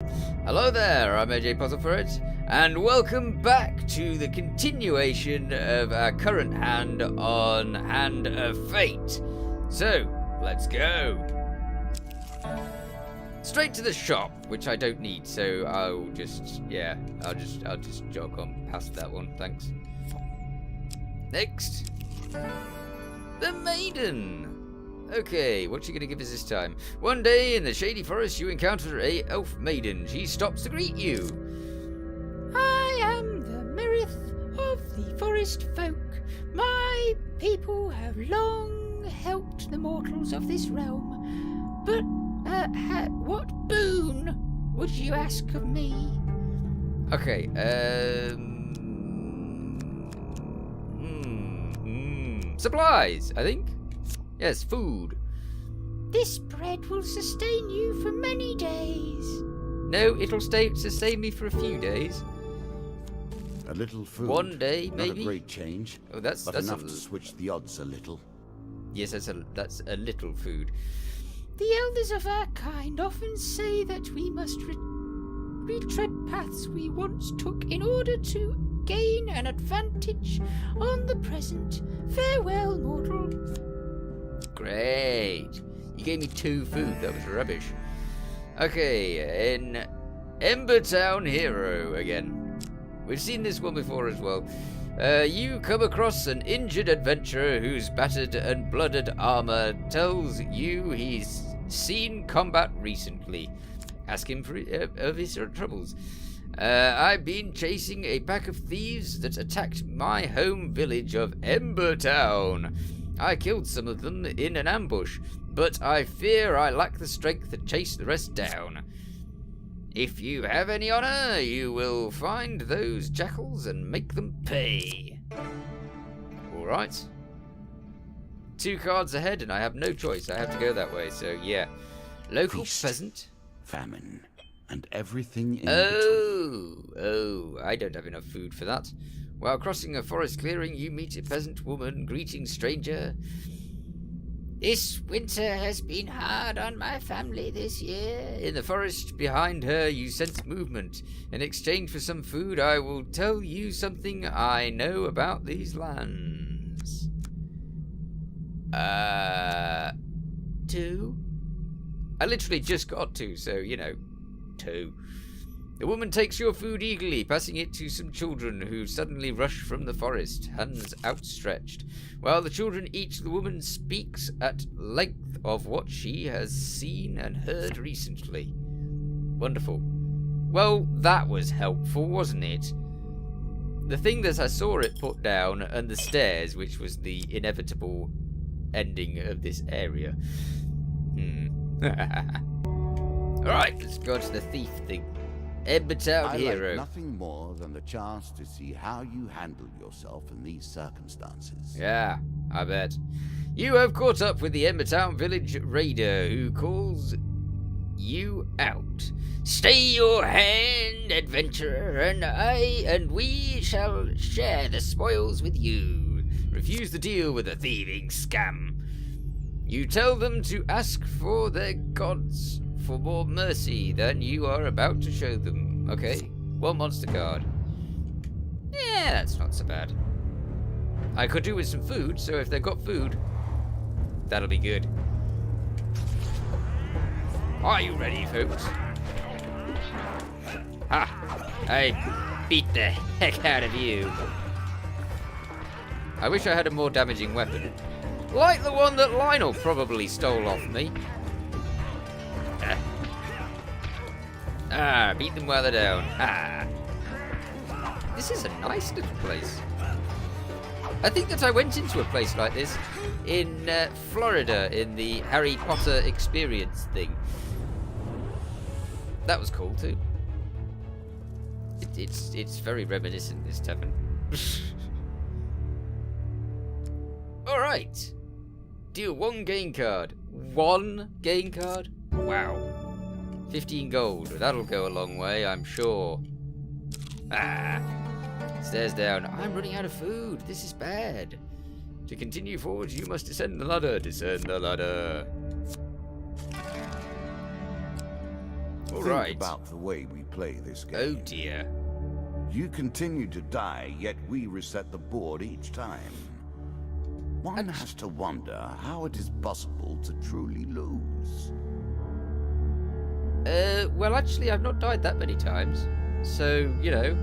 Hello there, I'm AJ PuzzleFerret, and welcome back to the continuation of our current hand on Hand of Fate. So, let's go. Straight to the shop, which I don't need, so I'll just jog on past that one, thanks. Next, the Maiden. Okay, what's she gonna give us this time? One day in the shady forest you encounter a elf maiden. She stops to greet you. I am the Merith of the forest folk. My people have long helped the mortals of this realm. But, what boon would you ask of me? Okay, supplies, I think. Yes, food. This bread will sustain you for many days. No, it'll sustain me for a few days. A little food. One day, maybe. Not a great change. Oh, that's enough to switch the odds a little. Yes, that's a little food. The elders of our kind often say that we must retread paths we once took in order to gain an advantage on the present. Farewell, mortal. Great. You gave me 2 food. That was rubbish. Okay, in Embertown Hero again. We've seen this one before as well. You come across an injured adventurer whose battered and blooded armor tells you he's seen combat recently. Ask him of his troubles. I've been chasing a pack of thieves that attacked my home village of Embertown. I killed some of them in an ambush, but I fear I lack the strength to chase the rest down. If you have any honor, you will find those jackals and make them pay. Alright. 2 cards ahead and I have no choice. I have to go that way, so yeah. Local Feast, peasant. Famine, and everything in between. Oh, I don't have enough food for that. While crossing a forest clearing, you meet a peasant woman. Greetings, stranger. This winter has been hard on my family this year. In the forest behind her, you sense movement. In exchange for some food, I will tell you something I know about these lands. 2? I literally just got 2, so, 2. The woman takes your food eagerly, passing it to some children who suddenly rush from the forest, hands outstretched. While the children eat, the woman speaks at length of what she has seen and heard recently. Wonderful. Well, that was helpful, wasn't it? The thing that I saw it put down, and the stairs, which was the inevitable ending of this area. Alright, let's go to the thief thing. Embertown Hero. Like nothing more than the chance to see how you handle yourself in these circumstances. Yeah, I bet. You have caught up with the Embertown village raider who calls you out. Stay your hand, adventurer, and we shall share the spoils with you. Refuse the deal with a thieving scam. You tell them to ask for their gods for more mercy than you are about to show them. Okay, 1 monster card. Yeah, that's not so bad. I could do with some food, so if they've got food, that'll be good. Are you ready, folks? Ha! I beat the heck out of you. I wish I had a more damaging weapon. Like the one that Lionel probably stole off me. Beat them while they're down. This is a nice little place. I think that I went into a place like this in Florida in the Harry Potter experience thing. That was cool too. It's very reminiscent, this tavern. Alright. Deal 1 gain card. 1 gain card? Wow. 15 gold. That'll go a long way, I'm sure. Stairs down. I'm running out of food. This is bad. To continue forwards, you must descend the ladder. Descend the ladder. All Think right. about the way we play this game. Oh dear. You continue to die, yet we reset the board each time. One has to wonder how it is possible to truly lose. Well, actually, I've not died that many times. So, you know.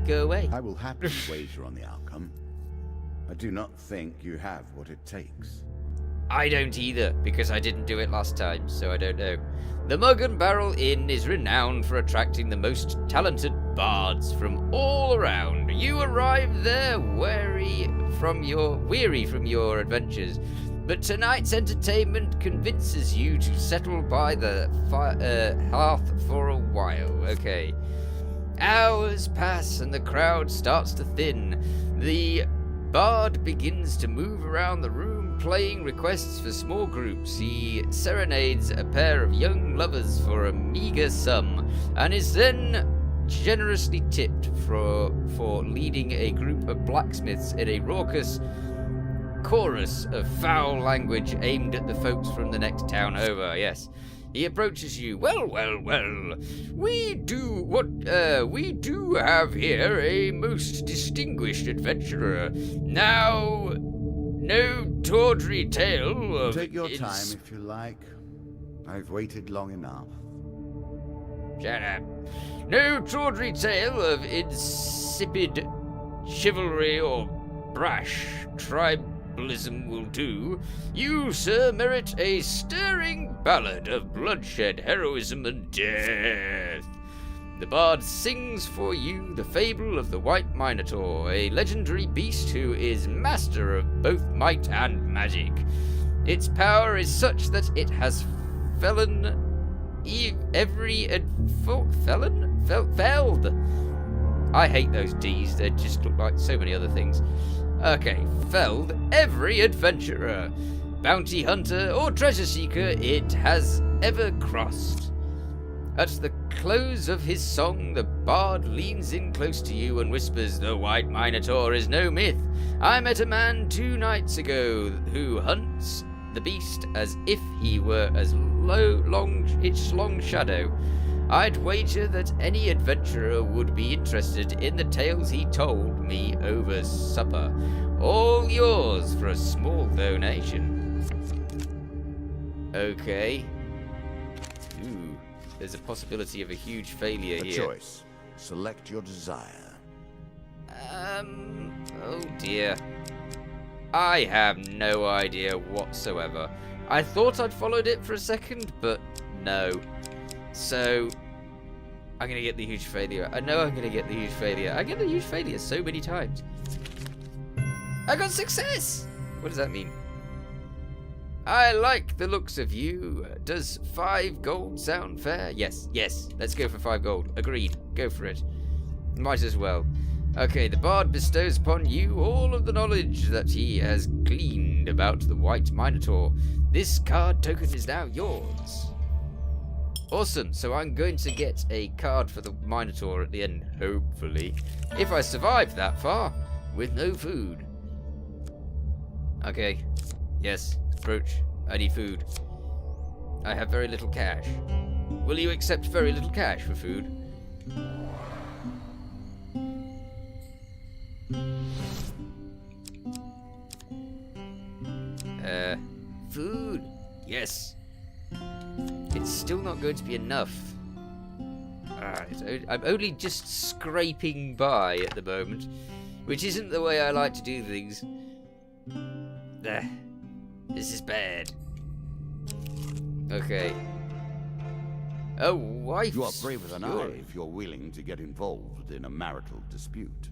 Go away. I will happily wager on the outcome. I do not think you have what it takes. I don't either, because I didn't do it last time, so I don't know. The Mug and Barrel Inn is renowned for attracting the most talented bards from all around. You arrive there weary from your adventures, but tonight's entertainment convinces you to settle by the hearth for a while. Okay. Hours pass and the crowd starts to thin. The bard begins to move around the room, playing requests for small groups. He serenades a pair of young lovers for a meager sum, and is then generously tipped for leading a group of blacksmiths in a raucous chorus of foul language aimed at the folks from the next town over. Yes. He approaches you. Well. We do have here a most distinguished adventurer. Now, no tawdry tale of... Take your time if you like. I've waited long enough. Shut up. No tawdry tale of insipid chivalry or brash tribalism will do. You, sir, merit a stirring ballad of bloodshed, heroism, and death. The bard sings for you the fable of the White Minotaur, a legendary beast who is master of both might and magic. Its power is such that it has felled. I hate those D's, they just look like so many other things. Okay, felled every adventurer, bounty hunter, or treasure seeker it has ever crossed. At the close of his song, the bard leans in close to you and whispers, "The White Minotaur is no myth. I met a man 2 nights ago who hunts the beast as if he were its long shadow. I'd wager that any adventurer would be interested in the tales he told me over supper. All yours for a small donation." Okay. Ooh, there's a possibility of a huge failure here. A choice. Select your desire. Oh dear. I have no idea whatsoever. I thought I'd followed it for a second, but no. So, I'm going to get the huge failure. I know I'm going to get the huge failure. I get the huge failure so many times. I got success! What does that mean? I like the looks of you. Does 5 gold sound fair? Yes. Let's go for 5 gold. Agreed. Go for it. Might as well. Okay, the bard bestows upon you all of the knowledge that he has gleaned about the White Minotaur. This card token is now yours. Awesome, so I'm going to get a card for the Minotaur at the end, hopefully. If I survive that far, with no food. Okay, yes, approach. I need food. I have very little cash. Will you accept very little cash for food? Food. Yes. It's still not going to be enough. I'm only just scraping by at the moment, which isn't the way I like to do things. This is bad. Okay. Oh, wife. You are braver than I if you're willing to get involved in a marital dispute.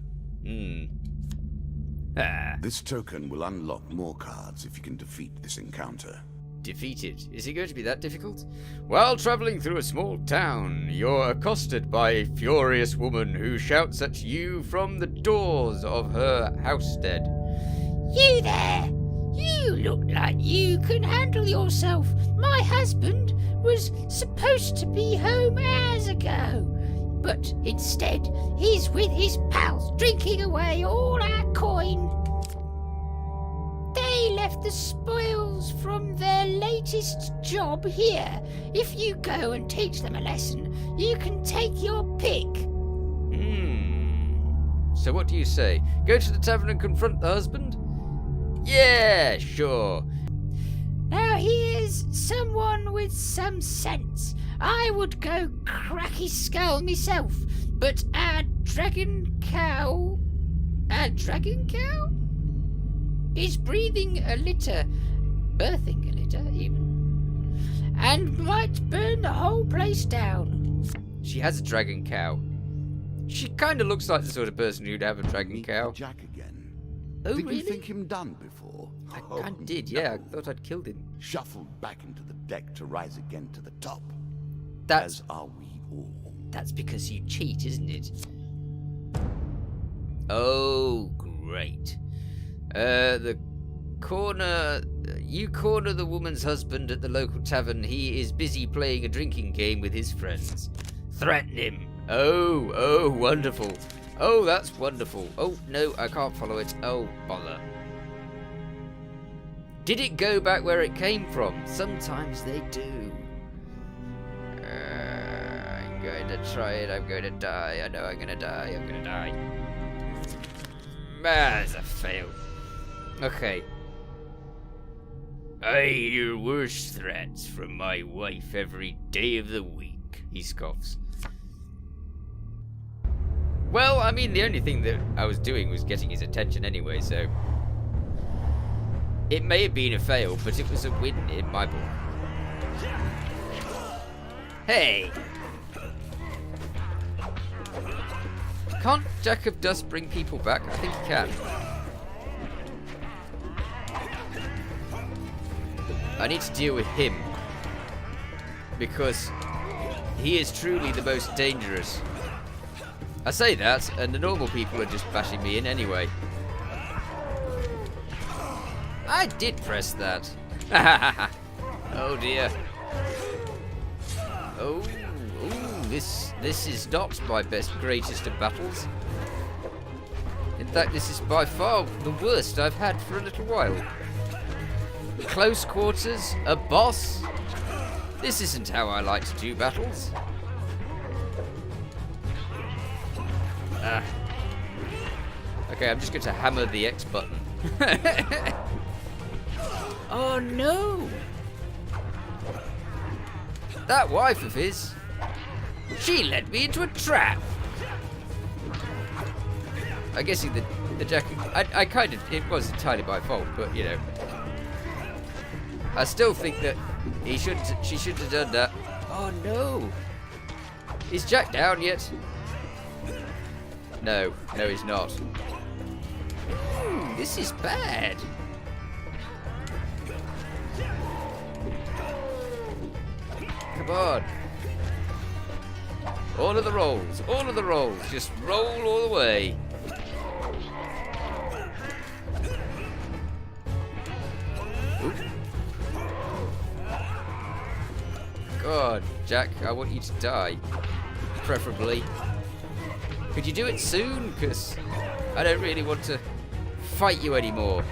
This token will unlock more cards if you can defeat this encounter. Defeat it? Is it going to be that difficult? While travelling through a small town, you're accosted by a furious woman who shouts at you from the doors of her housestead. You there! You look like you can handle yourself. My husband was supposed to be home hours ago, but instead he's with his pals drinking away all our coin. They left the spoils from their latest job here. If you go and teach them a lesson, you can take your pick. So what do you say? Go to the tavern and confront the husband? Yeah, sure. Now here's someone with some sense. I would go crack his skull myself, but a dragon cow is breathing a litter, birthing a litter even, and might burn the whole place down. She has a dragon cow. She kind of looks like the sort of person who'd have a dragon Meet cow. Jack again. Oh, Did really? you think him done before? I kind of did, yeah. I thought I'd killed him. Shuffled back into the deck to rise again to the top. That's As are we all. That's because you cheat, isn't it? Oh, great. The corner... You corner the woman's husband at the local tavern. He is busy playing a drinking game with his friends. Threaten him. Oh, wonderful. Oh, that's wonderful. Oh, no, I can't follow it. Oh, bother. Did it go back where it came from? Sometimes they do. I'm going to try it. I'm going to die. I know I'm going to die. I'm going to die. That's a fail. Okay. I hear worse threats from my wife every day of the week, he scoffs. Well, I mean, the only thing that I was doing was getting his attention anyway, so... It may have been a fail, but it was a win in my book. Hey! Can't Jack of Dust bring people back? I think he can. I need to deal with him. Because he is truly the most dangerous. I say that, and the normal people are just bashing me in anyway. I did press that. Oh dear. Oh, this is not my greatest of battles. In fact, this is by far the worst I've had for a little while. Close quarters, a boss. This isn't how I like to do battles. Okay, I'm just going to hammer the X button. Oh no! That wife of his, she led me into a trap. I guess the jack. I kind of, it was entirely my fault, but you know, I still think that she should have done that. Oh no! Is Jack down yet? No, he's not. Ooh, this is bad. Come on. All of the rolls. Just roll all the way. Oop. God, Jack, I want you to die. Preferably. Could you do it soon? Because I don't really want to fight you anymore.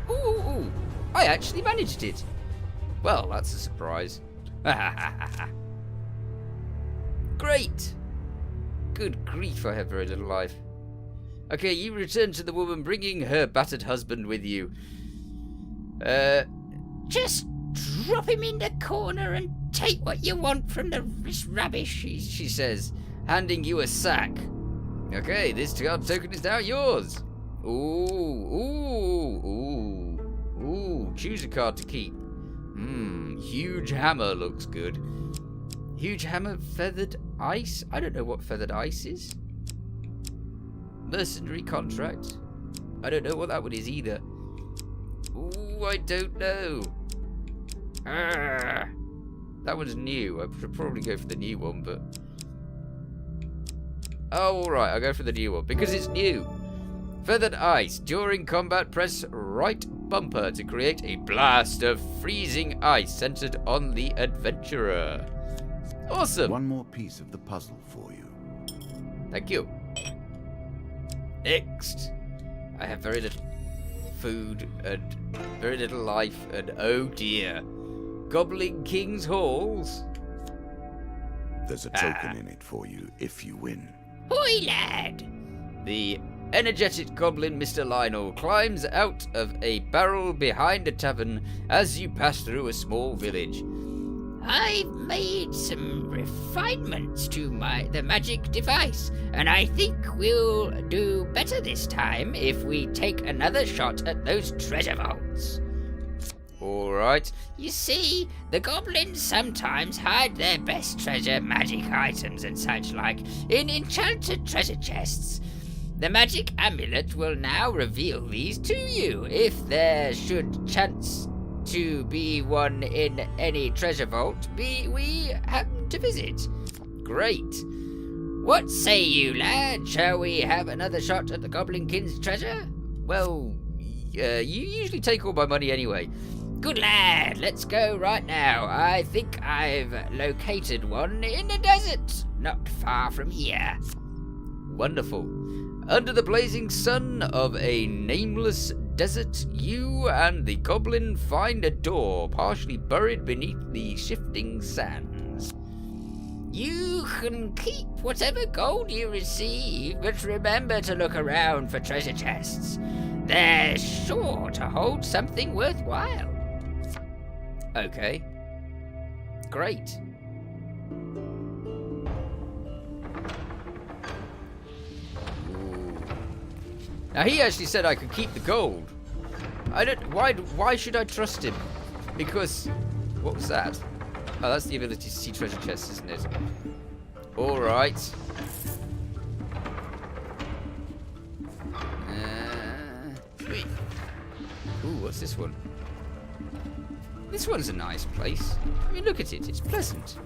Ooh. I actually managed it. Well, that's a surprise. Great. Good grief, I have very little life. Okay, you return to the woman, bringing her battered husband with you. Just drop him in the corner and take what you want from this rubbish, she says, handing you a sack. Okay, this card token is now yours. Ooh, choose a card to keep. Huge hammer looks good. Huge hammer, feathered ice? I don't know what feathered ice is. Mercenary contract? I don't know what that one is either. Ooh, I don't know. That one's new. I should probably go for the new one, but... Oh, alright, I'll go for the new one, because it's new. Feathered ice. During combat, press right bumper to create a blast of freezing ice centered on the adventurer. Awesome. One more piece of the puzzle for you. Thank you. Next. I have very little food and very little life, and oh dear. Goblin King's Halls. There's a token in it for you if you win. Oi, lad! The energetic goblin Mr. Lionel climbs out of a barrel behind a tavern as you pass through a small village. I've made some refinements to the magic device, and I think we'll do better this time if we take another shot at those treasure vaults. Alright. You see, the goblins sometimes hide their best treasure, magic items and such like, in enchanted treasure chests. The magic amulet will now reveal these to you, if there should chance to be one in any treasure vault we happen to visit. Great. What say you, lad? Shall we have another shot at the Goblin King's treasure? Well, you usually take all my money anyway. Good lad, let's go right now. I think I've located one in the desert, not far from here. Wonderful. Under the blazing sun of a nameless desert, you and the goblin find a door partially buried beneath the shifting sands. You can keep whatever gold you receive, but remember to look around for treasure chests. They're sure to hold something worthwhile. Okay. Great. Ooh. Now he actually said I could keep the gold. I don't. Why should I trust him? Because what was that? Oh, that's the ability to see treasure chests, isn't it? All right. Sweet. Ooh, what's this one? This one's a nice place. I mean, look at it. It's pleasant.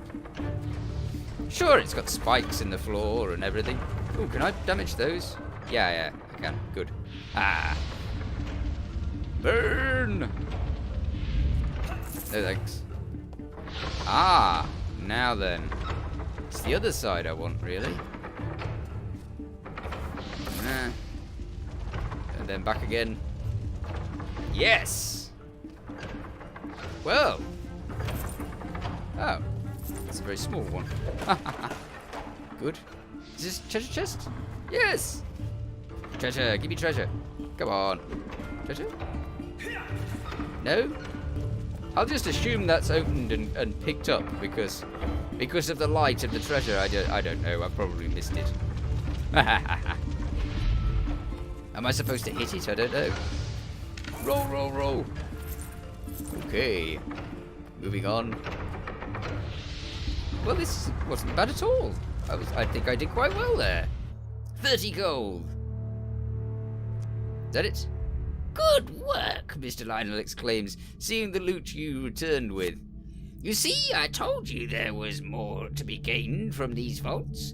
Sure, it's got spikes in the floor and everything. Ooh, can I damage those? Yeah, I can. Good. Ah. Burn! No thanks. Ah, now then. It's the other side I want, really. And then back again. Yes! Well. Oh. It's a very small one. Good. Is this treasure chest? Yes! Treasure, give me treasure. Come on. Treasure? No? I'll just assume that's opened and picked up because of the light of the treasure. I don't know. I probably missed it. Am I supposed to hit it? I don't know. Roll, roll, roll. Okay. Moving on. Well, this wasn't bad at all. I think I did quite well there. 30 gold. Is that it? Good work, Mr. Lionel exclaims, seeing the loot you returned with. You see, I told you there was more to be gained from these vaults.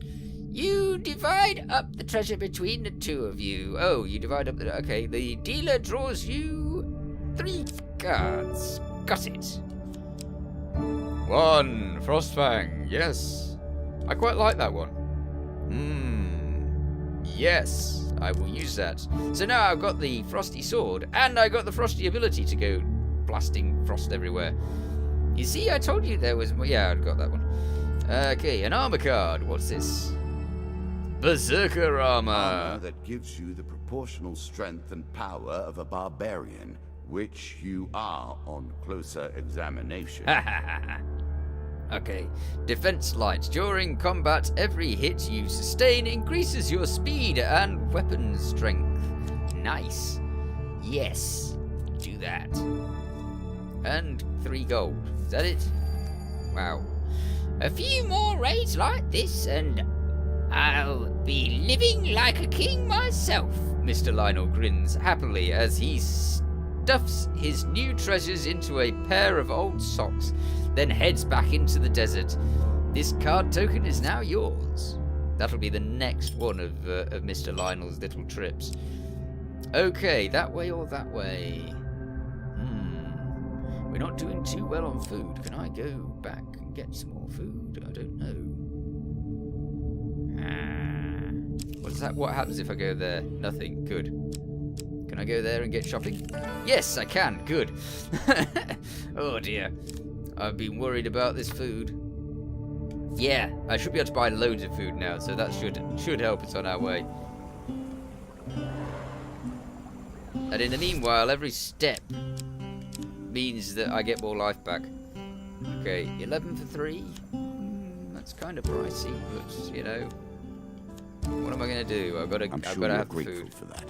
You divide up the treasure between the two of you. Oh, you divide up the... Okay, the dealer draws you 3 cards. Got it. 1, Frostfang. Yes. I quite like that one. Yes, I will use that. So now I've got the frosty sword, and I got the frosty ability to go blasting frost everywhere. You see, I told you there was... Yeah, I've got that one. Okay, an armor card. What's this? Berserker armor. Armor that gives you the proportional strength and power of a barbarian, which you are on closer examination. Okay. Defense light. During combat, every hit you sustain increases your speed and weapon strength. Nice. Yes. Do that. And 3 gold. Is that it? Wow. A few more raids like this and I'll be living like a king myself. Mr. Lionel grins happily as he stuffs his new treasures into a pair of old socks, then heads back into the desert. This card token is now yours. That'll be the next one of Mr. Lionel's little trips. Okay, that way or that way? We're not doing too well on food. Can I go back and get some more food? I don't know. What's what happens if I go there? Nothing. Good. Can I go there and get shopping? Yes, I can. Good. Oh dear. I've been worried about this food. Yeah, I should be able to buy loads of food now, so that should help us on our way. And in the meanwhile, every step means that I get more life back. Okay, 11 for 3. That's kind of pricey, but you know, what am I going to do? I've got to have food for that.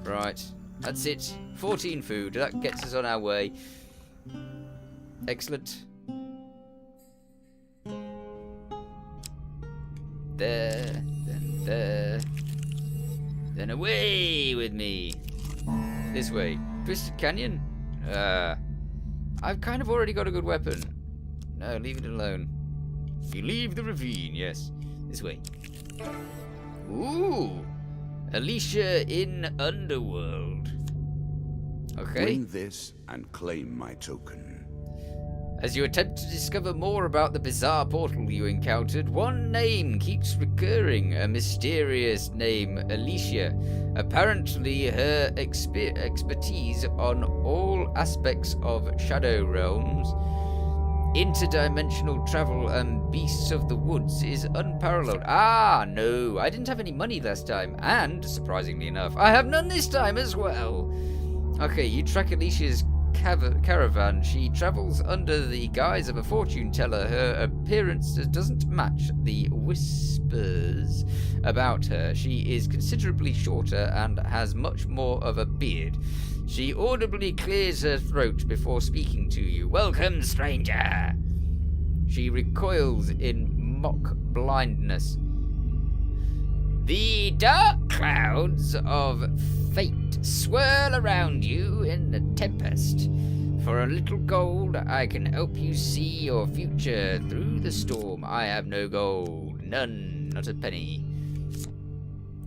Right, that's it. 14 food. That gets us on our way. Excellent. There, then there. Then away with me. This way. Twisted Canyon? I've kind of already got a good weapon. No, leave it alone. You leave the ravine, yes. This way. Ooh. Alicia in Underworld. Okay. Bring this and claim my token. As you attempt to discover more about the bizarre portal you encountered, one name keeps recurring, a mysterious name, Alicia. Apparently, her expertise on all aspects of Shadow Realms, interdimensional travel, and beasts of the woods is unparalleled. Ah, no, I didn't have any money last time, and, surprisingly enough, I have none this time as well. Okay, you track Alicia's caravan. She travels under the guise of a fortune teller. Her appearance doesn't match the whispers about her. She is considerably shorter and has much more of a beard. She audibly clears her throat before speaking to you. Welcome, stranger! She recoils in mock blindness. The dark clouds of fate swirl around you in a tempest. For a little gold, I can help you see your future through the storm. I have no gold, none, not a penny.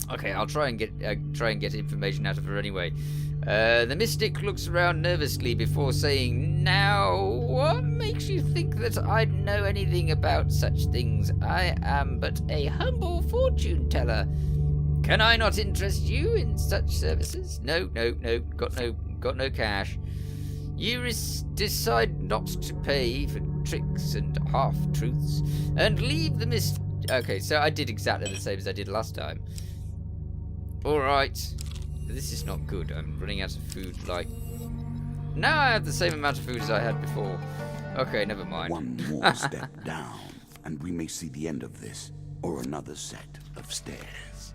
Okay, I'll try and get information out of her anyway. The mystic looks around nervously before saying, "Now, what makes you think that I'd know anything about such things? I am but a humble fortune teller. Can I not interest you in such services? No. Got no cash. You decide not to pay for tricks and half-truths, and leave the Okay, so I did exactly the same as I did last time. Alright. This is not good. I'm running out of food, like... Now I have the same amount of food as I had before. Okay, never mind. One more step down, and we may see the end of this, or another set of stairs.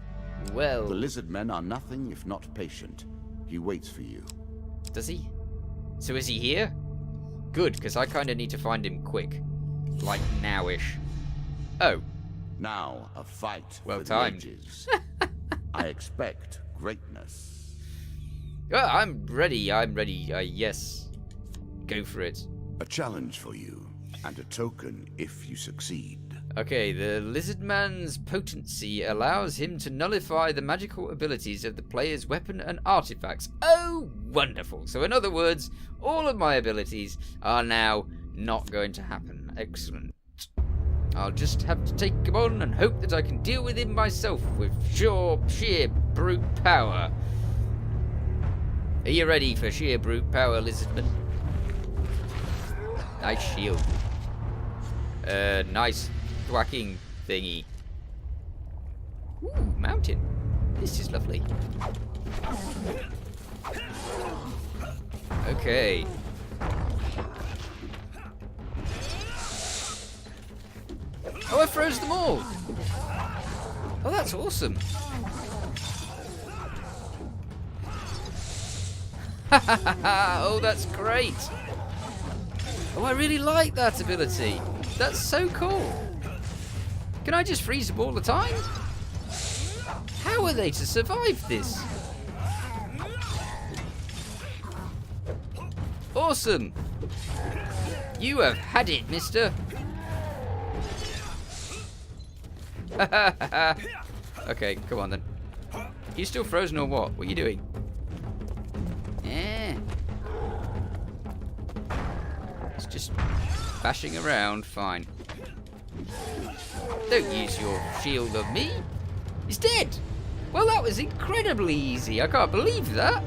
Well... The lizard men are nothing if not patient. He waits for you. Does he? So is he here? Good, because I kind of need to find him quick. Like, now-ish. Oh. Now, a fight well for timed. the ages. I expect greatness. I'm ready. Yes. Go for it. A challenge for you, and a token if you succeed. Okay, the lizard man's potency allows him to nullify the magical abilities of the player's weapon and artifacts. Oh, wonderful. So in other words, all of my abilities are now not going to happen. Excellent. I'll just have to take him on and hope that I can deal with him myself with sheer brute power. Are you ready for sheer brute power, lizardman? Nice shield. Nice thwacking thingy. Ooh, mountain. This is lovely. Okay. Oh, I froze them all! Oh, that's awesome. Oh, that's great. Oh, I really like that ability. That's so cool. Can I just freeze them all the time? How are they to survive this? Awesome. You have had it, mister. Okay, come on then. You still frozen or what? What are you doing? It's just bashing around. Fine. Don't use your shield on me. He's dead! Well, that was incredibly easy. I can't believe that.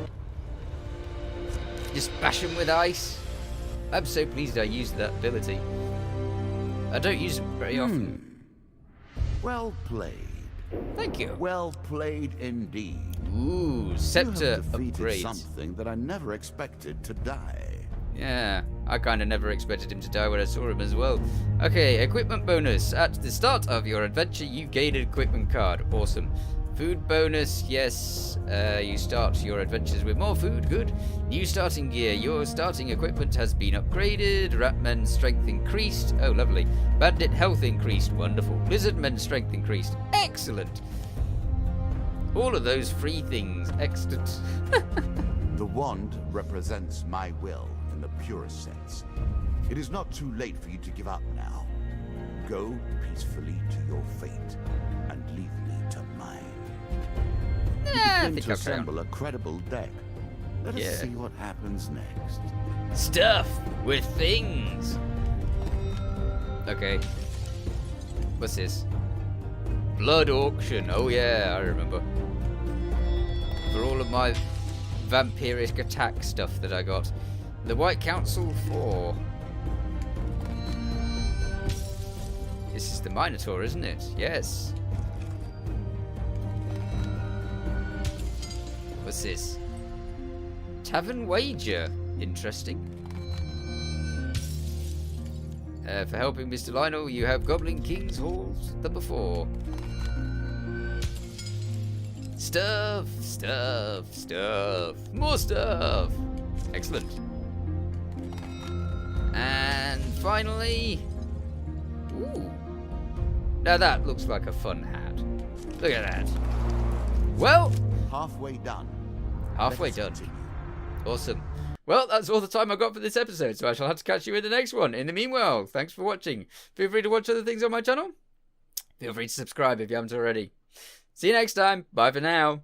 Just bash him with ice. I'm so pleased I used that ability. I don't use it very often. Well played. Thank you. Well played indeed. Ooh, You scepter have defeated upgrades. something that I never expected to die. Yeah, I kind of never expected him to die when I saw him as well. Okay, equipment bonus. At the start of your adventure, you gain an equipment card. Awesome. Food bonus, yes. You start your adventures with more food. Good. New starting gear. Your starting equipment has been upgraded. Ratman strength increased. Oh, lovely. Bandit health increased. Wonderful. Lizardmen strength increased. Excellent. All of those free things. Excellent. The wand represents my will in the purest sense. It is not too late for you to give up now. Go peacefully to your fate and leave me to mine. I Begin think to I'll carry on. assemble a credible deck. Let us Yeah. see what happens next. Stuff with things. Okay. What's this? Blood auction. Oh yeah, I remember. For all of my vampiric attack stuff that I got. The White Council 4. This is the Minotaur, isn't it? Yes. What's this? Tavern wager. Interesting. For helping Mr. Lionel, you have Goblin King's Halls number 4. Stuff, stuff, stuff. More stuff. Excellent. And finally... Ooh. Now that looks like a fun hat. Look at that. Well... Halfway done. Halfway Let's done. continue. Awesome. Well, that's all the time I've got for this episode, so I shall have to catch you in the next one. In the meanwhile, thanks for watching. Feel free to watch other things on my channel. Feel free to subscribe if you haven't already. See you next time. Bye for now.